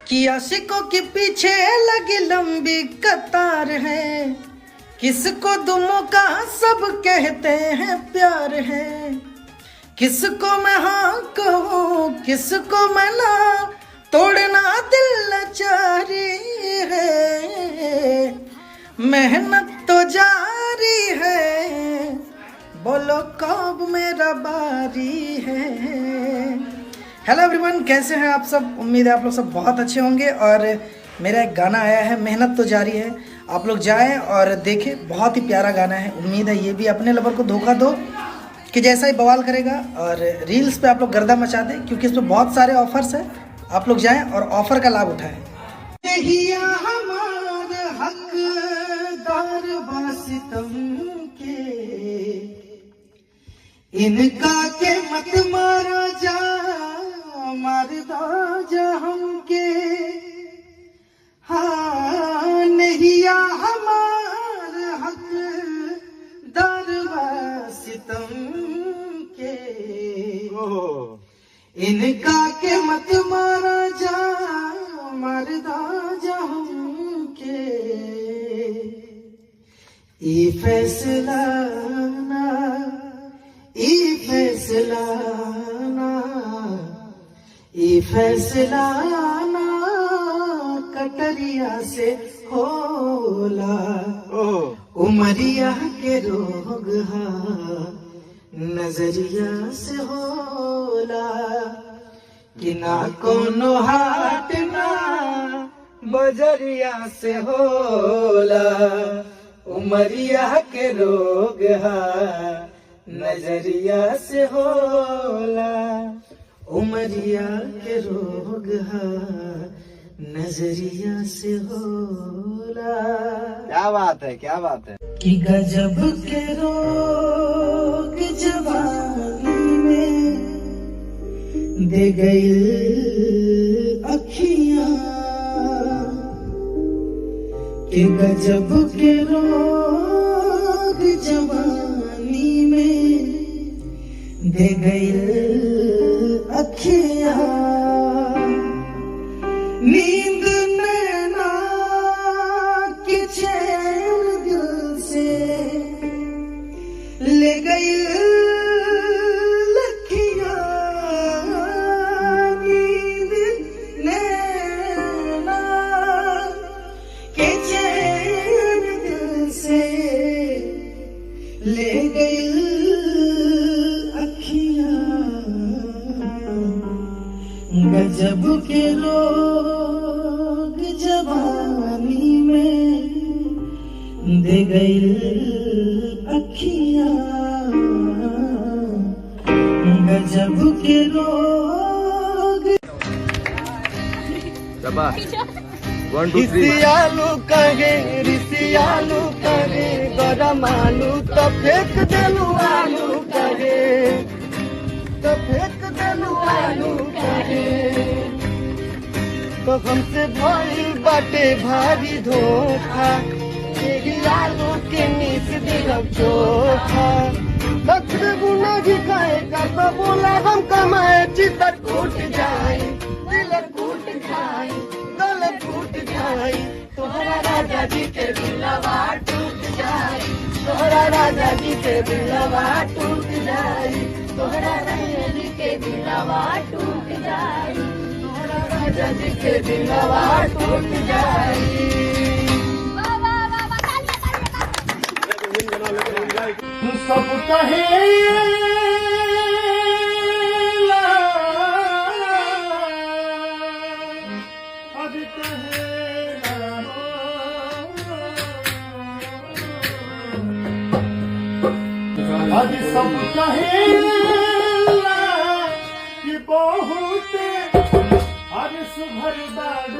कि आशिकों के पीछे लगी लंबी कतार है, किसको दुमों का सब कहते हैं प्यार है, किसको मैं हाँ कहूँ किसको मैं ना, तोड़ना दिल लाचारी है, मेहनत तो जारी है, बोलो कब मेरा बारी है। हेलो एवरीवन, कैसे हैं आप सब। उम्मीद है आप लोग सब बहुत अच्छे होंगे। और मेरा एक गाना आया है मेहनत तो जारी है, आप लोग जाएं और देखें, बहुत ही प्यारा गाना है। उम्मीद है ये भी अपने लवर को धोखा दो कि जैसा ही बवाल करेगा, और रील्स पे आप लोग गर्दा मचा दें क्योंकि इसमें बहुत सारे ऑफर्स हैं। आप लोग जाएं और ऑफर का लाभ उठाएं। इनका के मत मारो जा, मार दो जा हमके, हाँ नहिया हमार हक दरवा सितम के, इनका के मत मारो जा, मार दो जा हमके, ई फैसला ना, ई फैसला ना, ई फैसला ना कटरिया से होला, उमरिया के रोग हा नजरिया से होला, कि ना कोनो हाट ना बजरिया से होला, उमरिया के रोग हा नजरिया से होला, उमरिया के रोग हा नजरिया से होला। क्या बात है, क्या बात है। कि गजब के रोग जवानी में दे गई अखियां, कि गजब के रोग जवानी में दे गई अखियां, नींद नैना की चैन दिल से ले गई लखियां, नींद नैना की चैन दिल से ले गई गजब के लोग जवानी में दे गई अखियां, गजब के लोग। रिसियालू कहे, रिसियालू कहे, गरम आलू तो फेंक देलू आलू कहे, तो फेंक देलू आलू कहे, तो हमसे भइल बाटे भारी धोखा, आलू के नीस दिलब चोखा, दक्षिण गुना भी खाएगा तो बोला हम कमाए, चितर टूट जाए, दिल टूट जाए, गल टूट जाए, तोहरा राजा जी के दिलवा टूट जाए, तोहरा राजा जी के दिलवा टूट जाए, तोहरा राजा जी के दिलवा टूट जाए, तोहरा राजा जी के दिलवा टूट जाए। सब कहे अब आज सब कहे कि बहुत आज सुभर बाड़